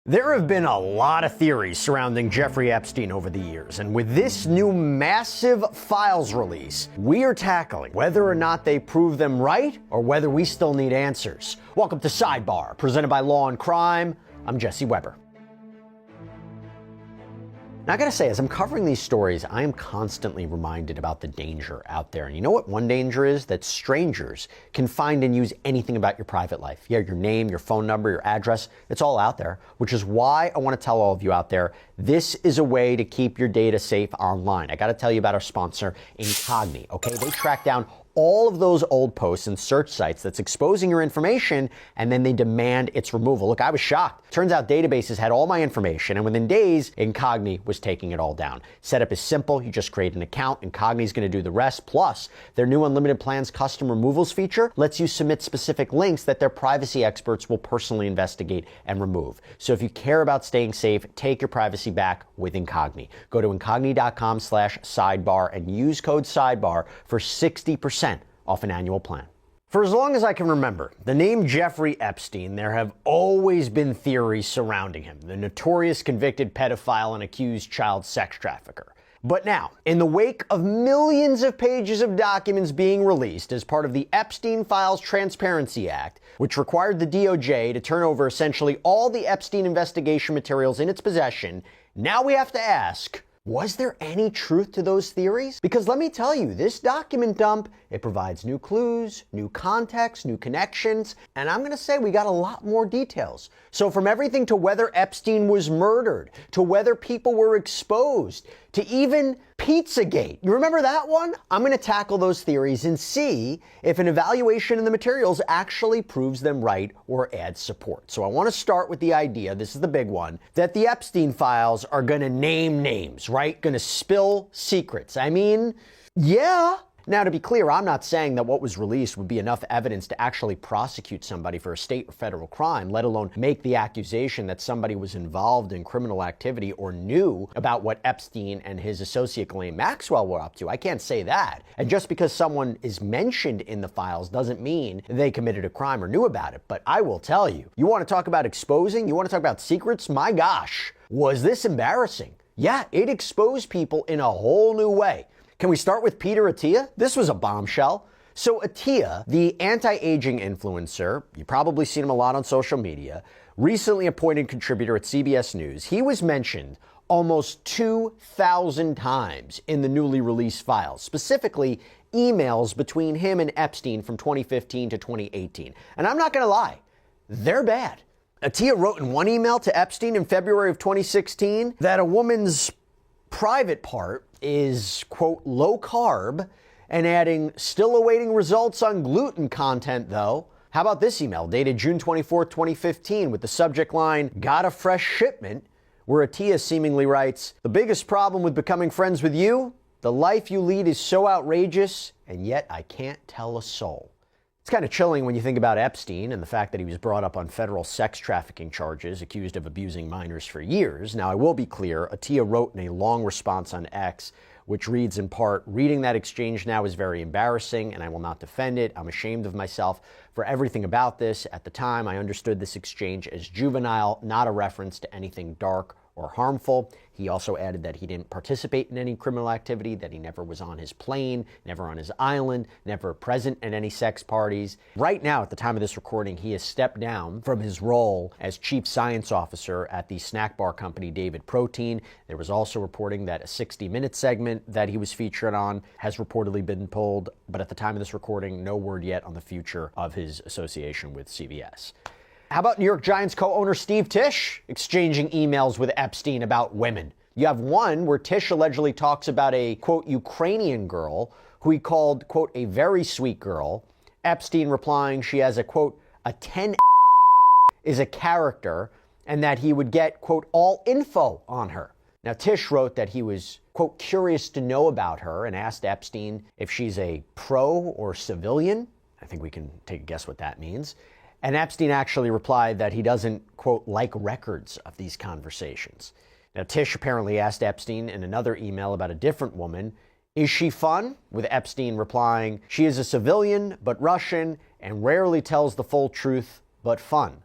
There have been a lot of theories surrounding Jeffrey Epstein over the years, and with this new massive files release, we are tackling whether or not they prove them right or whether we still need answers. Welcome to Sidebar, presented by Law&Crime. I'm Jesse Weber. Now, I gotta say, as I'm covering these stories, I am constantly reminded about the danger out there. And you know what one danger is? That strangers can find and use anything about your private life. Yeah, your name, your phone number, your address, it's all out there, which is why I wanna tell all of you out there, this is a way to keep your data safe online. I gotta tell you about our sponsor, Incogni, okay? They track down all of those old posts and search sites that's exposing your information, and then they demand its removal. Look, I was shocked. Turns out databases had all my information, and within days, Incogni was taking it all down. Setup is simple. You just create an account. Incogni's going to do the rest. Plus, their new Unlimited Plans custom removals feature lets you submit specific links that their privacy experts will personally investigate and remove. So if you care about staying safe, take your privacy back with Incogni. Go to incogni.com/sidebar and use code sidebar for 60% off an annual plan. For as long as I can remember, the name Jeffrey Epstein, there have always been theories surrounding him, the notorious convicted pedophile and accused child sex trafficker. But now, in the wake of millions of pages of documents being released as part of the Epstein Files Transparency Act, which required the DOJ to turn over essentially all the Epstein investigation materials in its possession, now we have to ask, was there any truth to those theories? Because let me tell you, this document dump, it provides new clues, new context, new connections, and I'm gonna say we got a lot more details. So from everything to whether Epstein was murdered, to whether people were exposed, to even Pizzagate. You remember that one? I'm gonna tackle those theories and see if an evaluation of the materials actually proves them right or adds support. So I wanna start with the idea, this is the big one, that the Epstein files are gonna name names, right? Gonna spill secrets. I mean, yeah. Now, to be clear, I'm not saying that what was released would be enough evidence to actually prosecute somebody for a state or federal crime, let alone make the accusation that somebody was involved in criminal activity or knew about what Epstein and his associate Ghislaine Maxwell were up to. I can't say that. And just because someone is mentioned in the files doesn't mean they committed a crime or knew about it. But I will tell you, you want to talk about exposing? You want to talk about secrets? My gosh, was this embarrassing? Yeah, it exposed people in a whole new way. Can we start with Peter Attia? This was a bombshell. So Attia, the anti-aging influencer, you've probably seen him a lot on social media, recently appointed contributor at CBS News. He was mentioned almost 2,000 times in the newly released files, specifically emails between him and Epstein from 2015 to 2018. And I'm not gonna lie, they're bad. Attia wrote in one email to Epstein in February of 2016 that a woman's private part is, quote, low carb, and adding, still awaiting results on gluten content though. How about this email dated June 24, 2015 with the subject line, got a fresh shipment, where Attia seemingly writes, the biggest problem with becoming friends with you, the life you lead is so outrageous, and yet I can't tell a soul. It's kind of chilling when you think about Epstein and the fact that he was brought up on federal sex trafficking charges, accused of abusing minors for years. Now, I will be clear, Attia wrote in a long response on X, which reads in part, reading that exchange now is very embarrassing and I will not defend it. I'm ashamed of myself for everything about this. At the time, I understood this exchange as juvenile, not a reference to anything dark or harmful. He also added that he didn't participate in any criminal activity, that he never was on his plane, never on his island, never present at any sex parties. Right now, at the time of this recording, he has stepped down from his role as chief science officer at the snack bar company David Protein. There was also reporting that a 60-minute segment that he was featured on has reportedly been pulled, but at the time of this recording, no word yet on the future of his association with CBS. How about New York Giants co-owner Steve Tisch exchanging emails with Epstein about women? You have one where Tisch allegedly talks about a, quote, Ukrainian girl who he called, quote, a very sweet girl. Epstein replying she has a, quote, a 10 is a character and that he would get, quote, all info on her. Now, Tisch wrote that he was, quote, curious to know about her and asked Epstein if she's a pro or civilian. I think we can take a guess what that means. And Epstein actually replied that he doesn't, quote, like records of these conversations. Now, Tisch apparently asked Epstein in another email about a different woman, is she fun? With Epstein replying, she is a civilian, but Russian, and rarely tells the full truth, but fun.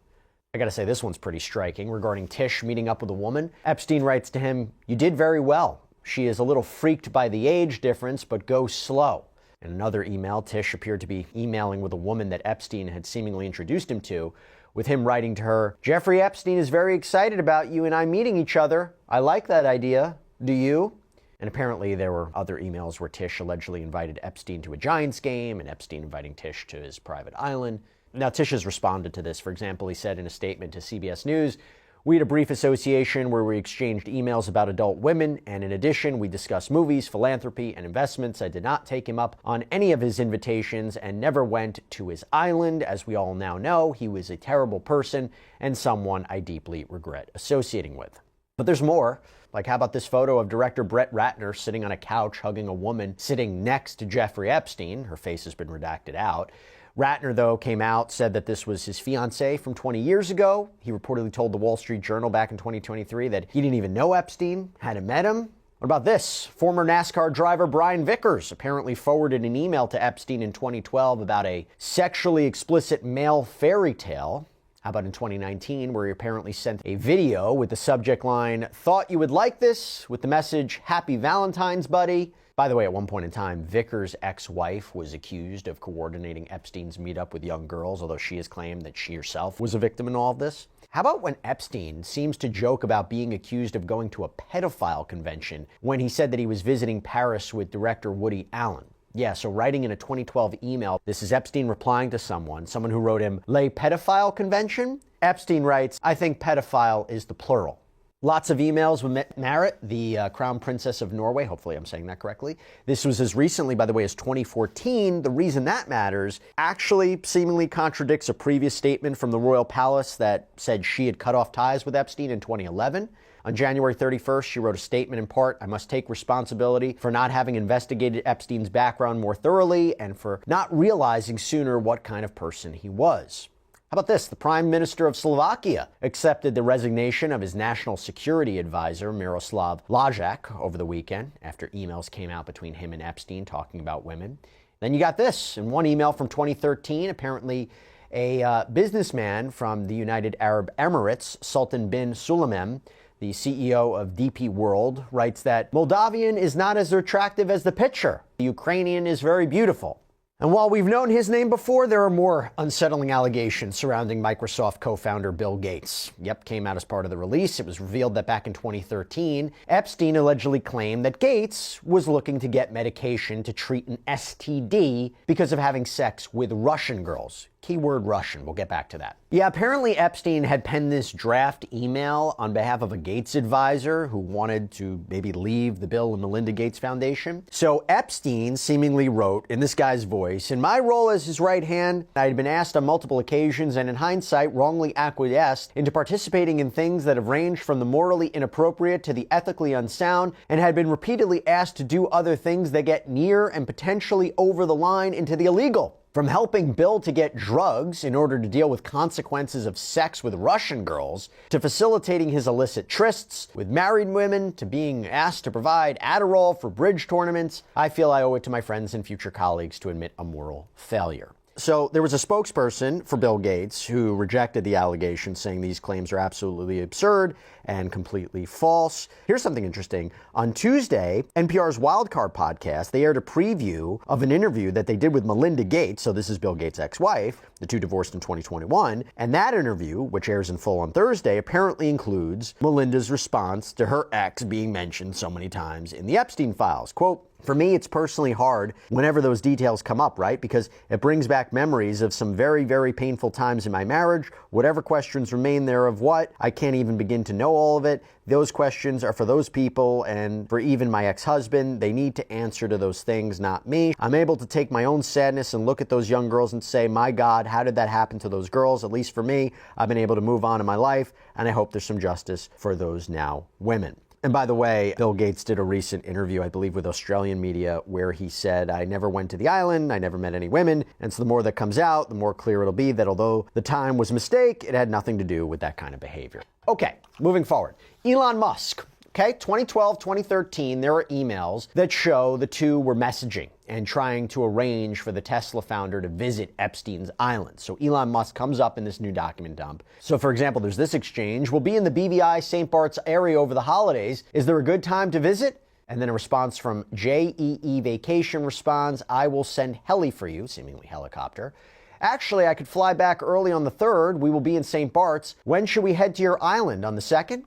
I gotta say, this one's pretty striking. Regarding Tisch meeting up with a woman, Epstein writes to him, "You did very well. She is a little freaked by the age difference, but go slow." In another email, Tisch appeared to be emailing with a woman that Epstein had seemingly introduced him to, with him writing to her, "Jeffrey Epstein is very excited about you and I meeting each other. I like that idea. Do you?" And apparently there were other emails where Tisch allegedly invited Epstein to a Giants game and Epstein inviting Tisch to his private island. Now, Tisch has responded to this. For example, he said in a statement to CBS News, "We had a brief association where we exchanged emails about adult women, and in addition, we discussed movies, philanthropy, and investments. I did not take him up on any of his invitations and never went to his island. As we all now know, he was a terrible person and someone I deeply regret associating with." But there's more. Like, how about this photo of director Brett Ratner sitting on a couch hugging a woman sitting next to Jeffrey Epstein? Her face has been redacted out. Ratner, though, came out, said that this was his fiancée from 20 years ago. He reportedly told the Wall Street Journal back in 2023 that he didn't even know Epstein, hadn't met him. What about this? Former NASCAR driver Brian Vickers apparently forwarded an email to Epstein in 2012 about a sexually explicit male fairy tale. How about in 2019, where he apparently sent a video with the subject line, "Thought you would like this," with the message, "Happy Valentine's, buddy." By the way, at one point in time, Vickers' ex-wife was accused of coordinating Epstein's meetup with young girls, although she has claimed that she herself was a victim in all of this. How about when Epstein seems to joke about being accused of going to a pedophile convention when he said that he was visiting Paris with director Woody Allen? Yeah, so writing in a 2012 email, this is Epstein replying to someone who wrote him, "Les pedophile convention?" Epstein writes, "I think pedophile is the plural." Lots of emails with Marit, the Crown Princess of Norway. Hopefully I'm saying that correctly. This was as recently, by the way, as 2014. The reason that matters actually seemingly contradicts a previous statement from the Royal Palace that said she had cut off ties with Epstein in 2011. On January 31st, she wrote a statement in part, "I must take responsibility for not having investigated Epstein's background more thoroughly and for not realizing sooner what kind of person he was." How about this? The Prime Minister of Slovakia accepted the resignation of his national security advisor, Miroslav Lajcak, over the weekend after emails came out between him and Epstein talking about women. Then you got this. In one email from 2013, apparently a businessman from the United Arab Emirates, Sultan bin Suleiman, the CEO of DP World, writes that Moldavian is not as attractive as the picture. The Ukrainian is very beautiful. And while we've known his name before, there are more unsettling allegations surrounding Microsoft co-founder Bill Gates. Yep, came out as part of the release. It was revealed that back in 2013, Epstein allegedly claimed that Gates was looking to get medication to treat an STD because of having sex with Russian girls. Keyword Russian. We'll get back to that. Yeah, apparently Epstein had penned this draft email on behalf of a Gates advisor who wanted to maybe leave the Bill and Melinda Gates Foundation. So Epstein seemingly wrote in this guy's voice, "In my role as his right hand, I had been asked on multiple occasions and in hindsight wrongly acquiesced into participating in things that have ranged from the morally inappropriate to the ethically unsound and had been repeatedly asked to do other things that get near and potentially over the line into the illegal. From helping Bill to get drugs in order to deal with consequences of sex with Russian girls, to facilitating his illicit trysts with married women, to being asked to provide Adderall for bridge tournaments, I feel I owe it to my friends and future colleagues to admit a moral failure." So there was a spokesperson for Bill Gates who rejected the allegation, saying these claims are absolutely absurd and completely false. Here's something interesting. On Tuesday, NPR's Wildcard podcast, they aired a preview of an interview that they did with Melinda Gates. So this is Bill Gates' ex-wife. The two divorced in 2021. And that interview, which airs in full on Thursday, apparently includes Melinda's response to her ex being mentioned so many times in the Epstein Files. Quote, "For me, it's personally hard whenever those details come up, right? Because it brings back memories of some very, very painful times in my marriage. Whatever questions remain there of what, I can't even begin to know all of it. Those questions are for those people and for even my ex-husband. They need to answer to those things, not me. I'm able to take my own sadness and look at those young girls and say, my God, how did that happen to those girls? At least for me, I've been able to move on in my life, and I hope there's some justice for those now women." And by the way, Bill Gates did a recent interview, I believe, with Australian media where he said, "I never went to the island, I never met any women." And so the more that comes out, the more clear it'll be that although the time was a mistake, it had nothing to do with that kind of behavior. Okay, moving forward. Elon Musk. okay? 2012, 2013, there are emails that show the two were messaging and trying to arrange for the Tesla founder to visit Epstein's island. So Elon Musk comes up in this new document dump. So for example, there's this exchange: we'll be in the BVI St. Bart's area over the holidays. Is there a good time to visit? And then a response from JEE Vacation responds, I will send heli for you, seemingly helicopter. Actually, I could fly back early on the 3rd. We will be in St. Bart's. When should we head to your island? On the 2nd?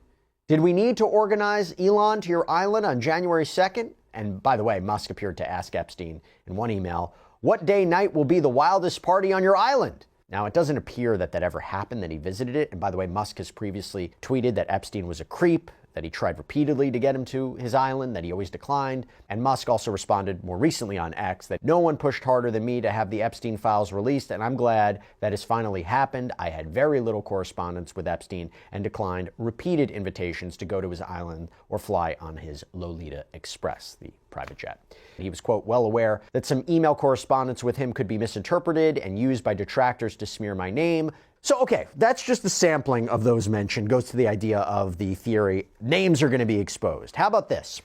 Did we need to organize Elon to your island on January 2nd? And by the way, Musk appeared to ask Epstein in one email, what day night will be the wildest party on your island? Now, it doesn't appear that ever happened, that he visited it. And by the way, Musk has previously tweeted that Epstein was a creep, that he tried repeatedly to get him to his island, that he always declined. And Musk also responded more recently on X that no one pushed harder than me to have the Epstein files released, and I'm glad that has finally happened. I had very little correspondence with Epstein and declined repeated invitations to go to his island or fly on his Lolita Express, the private jet. He was, quote, well aware that some email correspondence with him could be misinterpreted and used by detractors to smear my name. So, okay, that's just the sampling of those mentioned. Goes to the idea of the theory, names are going to be exposed. How about this?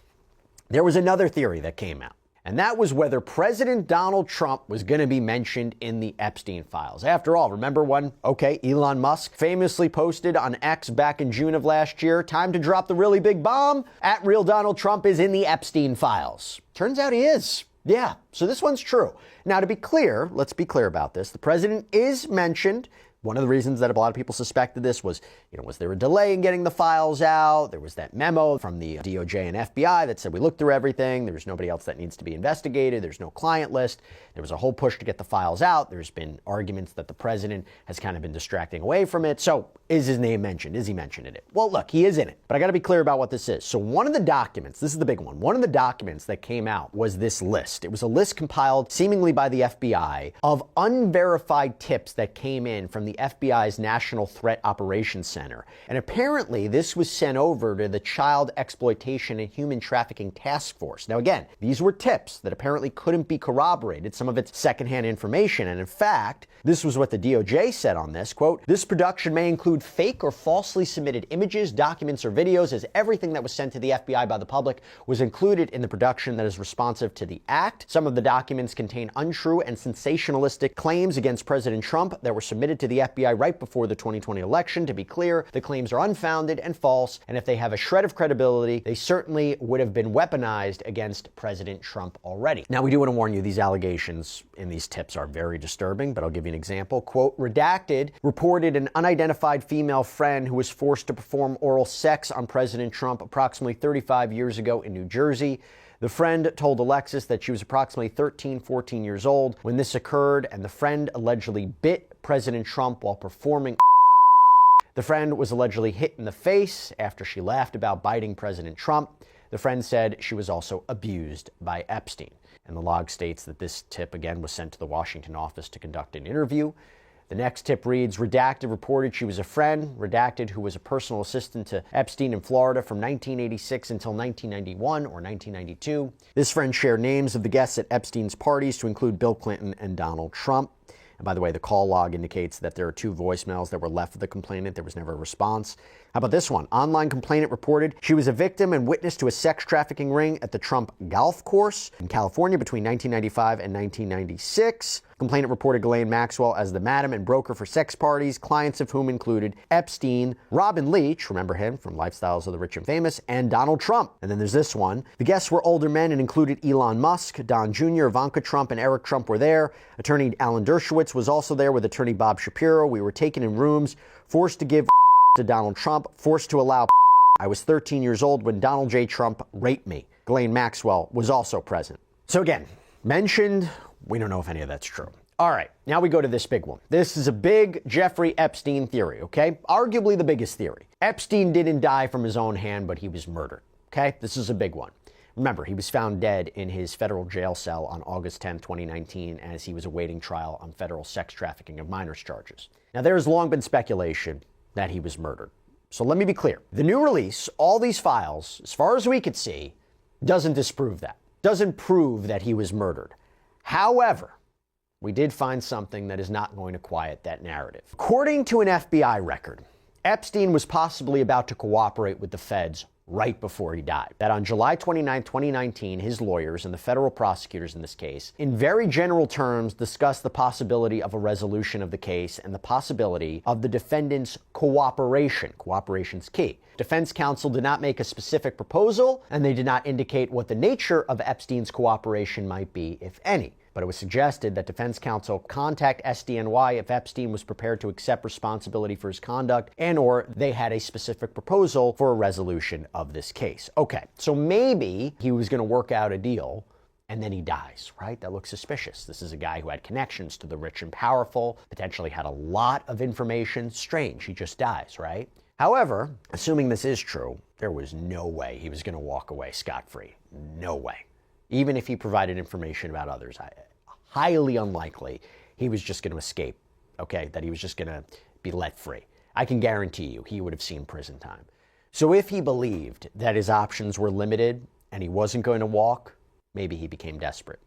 There was another theory that came out, and that was whether President Donald Trump was going to be mentioned in the Epstein files. After all, remember when, Elon Musk famously posted on X back in June of last year, time to drop the really big bomb? At Real Donald Trump is in the Epstein files. Turns out he is. Yeah, so this one's true. Now, to be clear, let's be clear about this. The president is mentioned. One of the reasons that a lot of people suspected this was, was there a delay in getting the files out? There was that memo from the DOJ and FBI that said we looked through everything. There's nobody else that needs to be investigated. There's no client list. There was a whole push to get the files out. There's been arguments that the president has kind of been distracting away from it. So is his name mentioned? Is he mentioned in it? Well, look, he is in it. But I got to be clear about what this is. So one of the documents, this is the big one, one of the documents that came out was this list. It was a list compiled seemingly by the FBI of unverified tips that came in from the FBI's National Threat Operations Center. And apparently this was sent over to the Child Exploitation and Human Trafficking Task Force. Now again, these were tips that apparently couldn't be corroborated, some of it's secondhand information. And in fact, this was what the DOJ said on this, quote, this production may include fake or falsely submitted images, documents, or videos, as everything that was sent to the FBI by the public was included in the production that is responsive to the act. Some of the documents contain untrue and sensationalistic claims against President Trump that were submitted to the FBI right before the 2020 election. To be clear, the claims are unfounded and false, and if they have a shred of credibility, they certainly would have been weaponized against President Trump already. Now, we do want to warn you, these allegations in these tips are very disturbing, but I'll give you an example. Quote, redacted reported an unidentified female friend who was forced to perform oral sex on President Trump approximately 35 years ago in New Jersey. The friend told Alexis that she was approximately 13, 14 years old when this occurred, and the friend allegedly bit President Trump while performing. The friend was allegedly hit in the face after she laughed about biting President Trump. The friend said she was also abused by Epstein. And the log states that this tip, again, was sent to the Washington office to conduct an interview. The next tip reads, redacted reported she was a friend, redacted who was a personal assistant to Epstein in Florida from 1986 until 1991 or 1992. This friend shared names of the guests at Epstein's parties to include Bill Clinton and Donald Trump. And by the way, the call log indicates that there are 2 voicemails that were left with the complainant. There was never a response. How about this one? Online complainant reported she was a victim and witness to a sex trafficking ring at the Trump golf course in California between 1995 and 1996. Complainant reported Ghislaine Maxwell as the madam and broker for sex parties, clients of whom included Epstein, Robin Leach, remember him from Lifestyles of the Rich and Famous, and Donald Trump. And then there's this one. The guests were older men and included Elon Musk, Don Jr., Ivanka Trump, and Eric Trump were there. Attorney Alan Dershowitz was also there with attorney Bob Shapiro. We were taken in rooms, forced to give to Donald Trump, forced to allow. I was 13 years old when Donald J. Trump raped me. Ghislaine Maxwell was also present. So again, mentioned, we don't know if any of that's true. All right, now we go to this big one. This is a big Jeffrey Epstein theory, okay? Arguably the biggest theory. Epstein didn't die from his own hand, but he was murdered, okay? This is a big one. Remember, he was found dead in his federal jail cell on August 10, 2019, as he was awaiting trial on federal sex trafficking of minors charges. Now, there has long been speculation that he was murdered. So let me be clear. The new release, all these files, as far as we could see, doesn't disprove that. Doesn't prove that he was murdered. However, we did find something that is not going to quiet that narrative. According to an FBI record, Epstein was possibly about to cooperate with the feds right before he died. That on July 29, 2019, his lawyers and the federal prosecutors in this case, in very general terms, discussed the possibility of a resolution of the case and the possibility of the defendant's cooperation. Cooperation's key. Defense counsel did not make a specific proposal, and they did not indicate what the nature of Epstein's cooperation might be, if any. But it was suggested that defense counsel contact SDNY if Epstein was prepared to accept responsibility for his conduct and/or they had a specific proposal for a resolution of this case. Okay, so maybe he was going to work out a deal and then he dies, right? That looks suspicious. This is a guy who had connections to the rich and powerful, potentially had a lot of information. Strange, he just dies, right? However, assuming this is true, there was no way he was going to walk away scot-free. No way. Even if he provided information about others, highly unlikely he was just going to escape, okay, that he was just going to be let free. I can guarantee you he would have seen prison time. So if he believed that his options were limited and he wasn't going to walk, maybe he became desperate.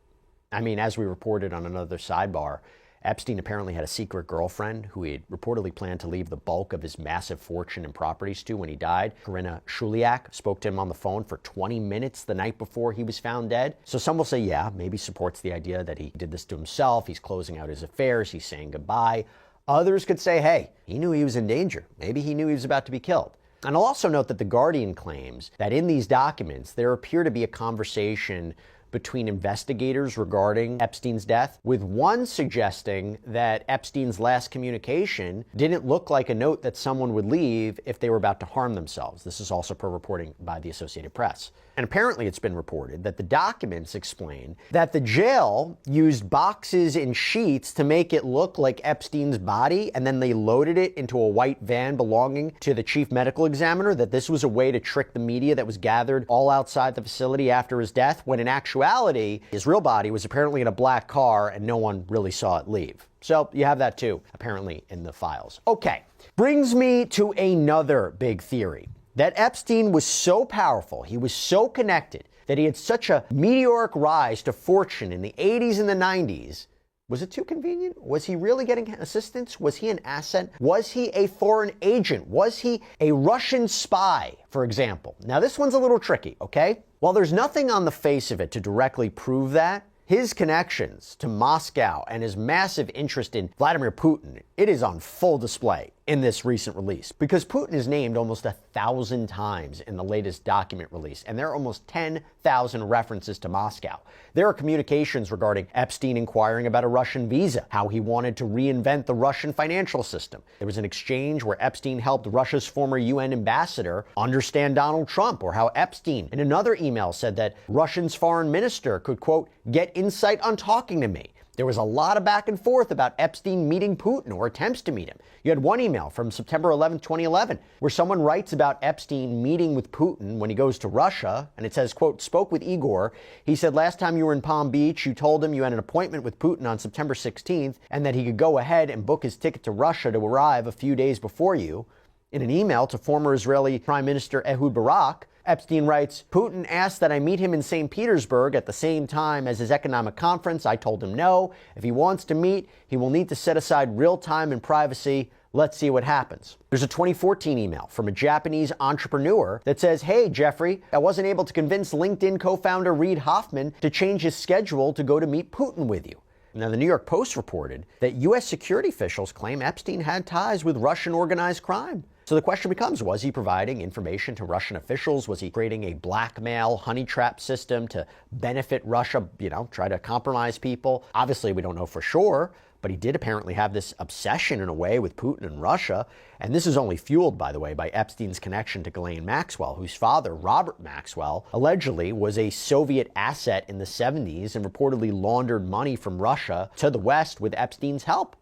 I mean, as we reported on another sidebar, Epstein apparently had a secret girlfriend who he had reportedly planned to leave the bulk of his massive fortune and properties to when he died. Karina Shuliak spoke to him on the phone for 20 minutes the night before he was found dead. So some will say, yeah, maybe supports the idea that he did this to himself. He's closing out his affairs. He's saying goodbye. Others could say, hey, he knew he was in danger. Maybe he knew he was about to be killed. And I'll also note that The Guardian claims that in these documents, there appear to be a conversation between investigators regarding Epstein's death, with one suggesting that Epstein's last communication didn't look like a note that someone would leave if they were about to harm themselves. This is also per reporting by the Associated Press. And apparently it's been reported that the documents explain that the jail used boxes and sheets to make it look like Epstein's body, and then they loaded it into a white van belonging to the chief medical examiner, that this was a way to trick the media that was gathered all outside the facility after his death, when in actuality, his real body was apparently in a black car and no one really saw it leave. So you have that too, apparently, in the files. Okay, brings me to another big theory. That Epstein was so powerful, he was so connected, that he had such a meteoric rise to fortune in the 80s and the 90s. Was it too convenient? Was he really getting assistance? Was he an asset? Was he a foreign agent? Was he a Russian spy, for example? Now, this one's a little tricky, okay? While there's nothing on the face of it to directly prove that, his connections to Moscow and his massive interest in Vladimir Putin, it is on full display in this recent release, because Putin is named almost 1,000 times in the latest document release, and there are almost 10,000 references to Moscow. There are communications regarding Epstein inquiring about a Russian visa, how he wanted to reinvent the Russian financial system. There was an exchange where Epstein helped Russia's former UN ambassador understand Donald Trump, or how Epstein in another email said that Russia's foreign minister could, quote, get insight on talking to me. There was a lot of back and forth about Epstein meeting Putin or attempts to meet him. You had one email from September 11, 2011, where someone writes about Epstein meeting with Putin when he goes to Russia, and it says, quote, spoke with Igor. He said last time you were in Palm Beach, you told him you had an appointment with Putin on September 16th, and that he could go ahead and book his ticket to Russia to arrive a few days before you. In an email to former Israeli Prime Minister Ehud Barak, Epstein writes, Putin asked that I meet him in St. Petersburg at the same time as his economic conference. I told him no. If he wants to meet, he will need to set aside real time and privacy. Let's see what happens. There's a 2014 email from a Japanese entrepreneur that says, hey, Jeffrey, I wasn't able to convince LinkedIn co-founder Reid Hoffman to change his schedule to go to meet Putin with you. Now, the New York Post reported that U.S. security officials claim Epstein had ties with Russian organized crime. So the question becomes, was he providing information to Russian officials? Was he creating a blackmail honey trap system to benefit Russia, try to compromise people? Obviously, we don't know for sure, but he did apparently have this obsession in a way with Putin and Russia. And this is only fueled, by the way, by Epstein's connection to Ghislaine Maxwell, whose father, Robert Maxwell, allegedly was a Soviet asset in the 70s and reportedly laundered money from Russia to the West with Epstein's help.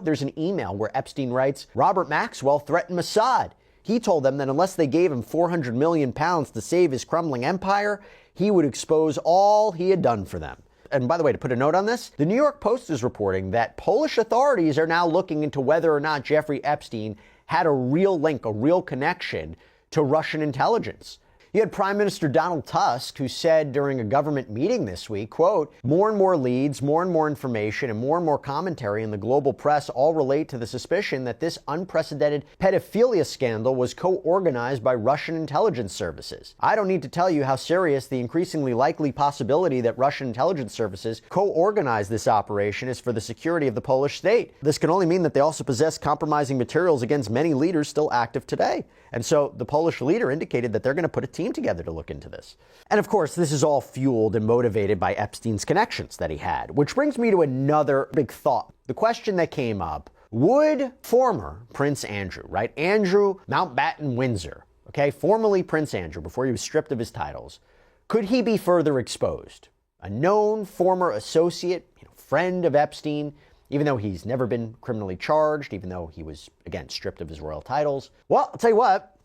There's an email where Epstein writes, Robert Maxwell threatened Mossad. He told them that unless they gave him 400 million pounds to save his crumbling empire, he would expose all he had done for them. And by the way, to put a note on this, the New York Post is reporting that Polish authorities are now looking into whether or not Jeffrey Epstein had a real link, a real connection to Russian intelligence. You had Prime Minister Donald Tusk, who said during a government meeting this week, quote, more and more leads, more and more information, and more commentary in the global press all relate to the suspicion that this unprecedented pedophilia scandal was co-organized by Russian intelligence services. I don't need to tell you how serious the increasingly likely possibility that Russian intelligence services co-organized this operation is for the security of the Polish state. This can only mean that they also possess compromising materials against many leaders still active today. And so the Polish leader indicated that they're going to put a team together to look into this. And of course, this is all fueled and motivated by Epstein's connections that he had, which brings me to another big thought. The question that came up, would former Prince Andrew, right? Andrew Mountbatten Windsor, okay, formerly Prince Andrew, before he was stripped of his titles, could he be further exposed? A known former associate, friend of Epstein, even though he's never been criminally charged, even though he was, again, stripped of his royal titles. Well, I'll tell you what,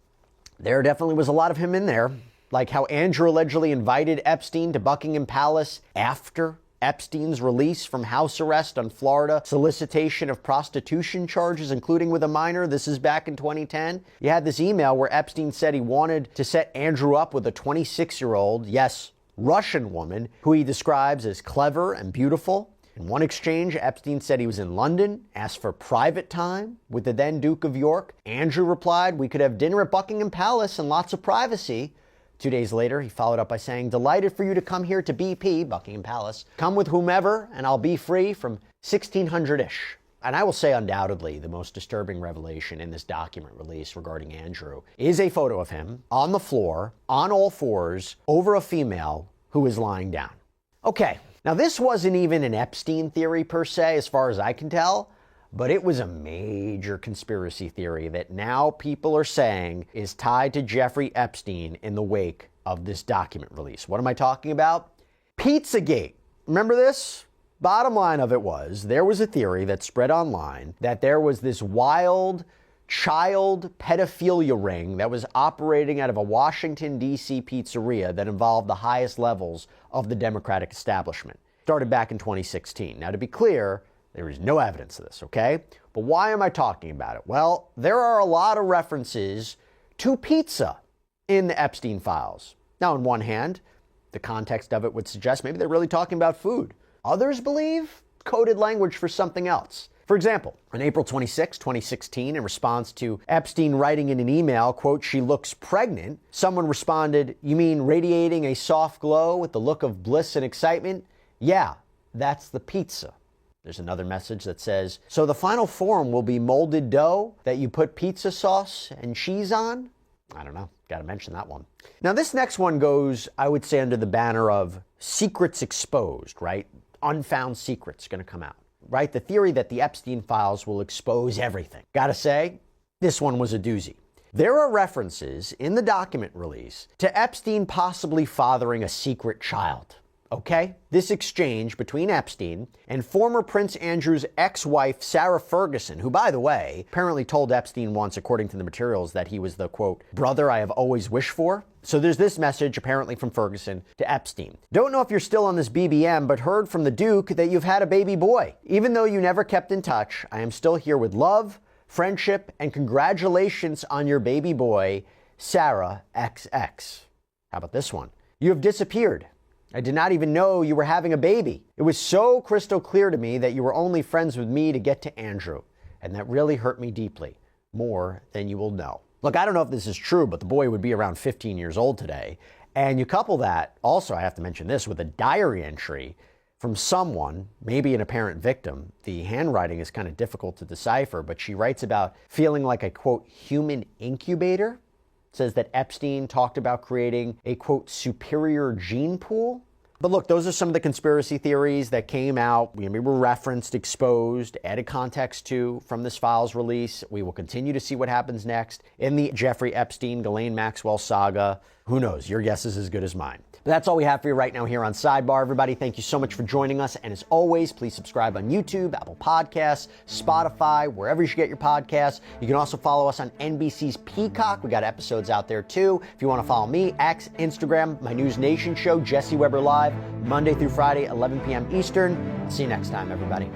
there definitely was a lot of him in there, like how Andrew allegedly invited Epstein to Buckingham Palace after Epstein's release from house arrest on Florida solicitation of prostitution charges, including with a minor. This is back in 2010. You had this email where Epstein said he wanted to set Andrew up with a 26-year-old, yes, Russian woman, who he describes as clever and beautiful. In one exchange, Epstein said he was in London, asked for private time with the then Duke of York. Andrew replied, we could have dinner at Buckingham Palace and lots of privacy. 2 days later, he followed up by saying, delighted for you to come here to BP, Buckingham Palace. Come with whomever, and I'll be free from 1600-ish. And I will say undoubtedly the most disturbing revelation in this document release regarding Andrew is a photo of him on the floor, on all fours, over a female who is lying down. Okay. Now, this wasn't even an Epstein theory per se, as far as I can tell, but it was a major conspiracy theory that now people are saying is tied to Jeffrey Epstein in the wake of this document release. What am I talking about? Pizzagate. Remember this? Bottom line of it was, there was a theory that spread online that there was this wild child pedophilia ring that was operating out of a Washington, D.C. pizzeria that involved the highest levels of the Democratic establishment. Started back in 2016. Now, to be clear, there is no evidence of this, okay? But why am I talking about it? Well, there are a lot of references to pizza in the Epstein files. Now, on one hand, the context of it would suggest maybe they're really talking about food. Others believe coded language for something else. For example, on April 26, 2016, in response to Epstein writing in an email, quote, she looks pregnant, someone responded, you mean radiating a soft glow with the look of bliss and excitement? Yeah, that's the pizza. There's another message that says, so the final form will be molded dough that you put pizza sauce and cheese on? I don't know. Got to mention that one. Now, this next one goes, I would say, under the banner of secrets exposed, right? Unfound secrets going to come out. Right? The theory that the Epstein files will expose everything. Gotta say, this one was a doozy. There are references in the document release to Epstein possibly fathering a secret child. Okay? This exchange between Epstein and former Prince Andrew's ex-wife, Sarah Ferguson, who, by the way, apparently told Epstein once, according to the materials, that he was the, quote, brother I have always wished for. So there's this message, apparently from Ferguson, to Epstein. Don't know if you're still on this BBM, but heard from the Duke that you've had a baby boy. Even though you never kept in touch, I am still here with love, friendship, and congratulations on your baby boy, Sarah XX. How about this one? You have disappeared. I did not even know you were having a baby. It was so crystal clear to me that you were only friends with me to get to Andrew. And that really hurt me deeply, more than you will know. Look, I don't know if this is true, but the boy would be around 15 years old today. And you couple that, also I have to mention this, with a diary entry from someone, maybe an apparent victim. The handwriting is kind of difficult to decipher, but she writes about feeling like a, quote, human incubator. Says that Epstein talked about creating a, quote, superior gene pool. But look, those are some of the conspiracy theories that came out. We were referenced, exposed, added context to from this files release. We will continue to see what happens next in the Jeffrey Epstein, Ghislaine Maxwell saga. Who knows? Your guess is as good as mine. But that's all we have for you right now here on Sidebar. Everybody, thank you so much for joining us. And as always, please subscribe on YouTube, Apple Podcasts, Spotify, wherever you should get your podcasts. You can also follow us on NBC's Peacock. We got episodes out there too. If you want to follow me, X, Instagram, my News Nation show, Jesse Weber Live, Monday through Friday, 11 p.m. Eastern. See you next time, everybody.